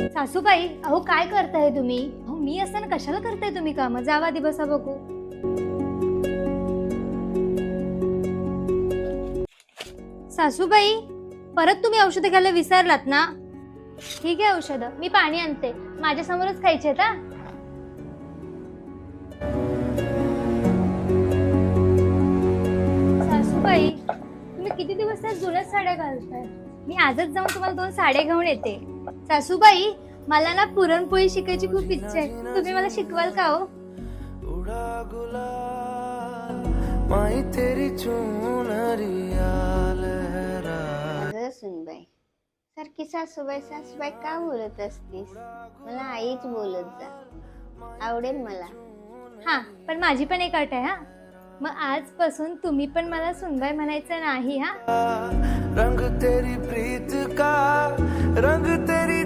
सासूबाई, अहो काय करताय तुम्ही? अहो मी असताना कशाला करताय तुम्ही काम? जावा आधी बसा बघू. सासूबाई, परत तुम्ही औषधं घ्यायला विसरलात ना? ठीक आहे औषधं, मी पाणी आणते. माझ्या समोरच खायचे आहेत हा. सासूबाई, तुम्ही किती दिवस त्या जुन्याच साड्या घालताय? मी आजच जाऊन तुम्हाला 2 साड्या घेऊन येते. सासूबाई, मला ना पुरणपोळी शिकायची खूप इच्छा आहे. तुम्ही मला शिकवाल का हो? अगं सुनबाई, सारखी सासूबाई सासूबाई का बोलत असतीस? मला आईच बोलत जा, आवडेल मला. हा, पण माझी पण एक अट आहे हा. मग आजपासून तुम्ही पण मला सुनबाई म्हणायचं नाही हा. रंग तेरी प्रीत का, रंग तेरी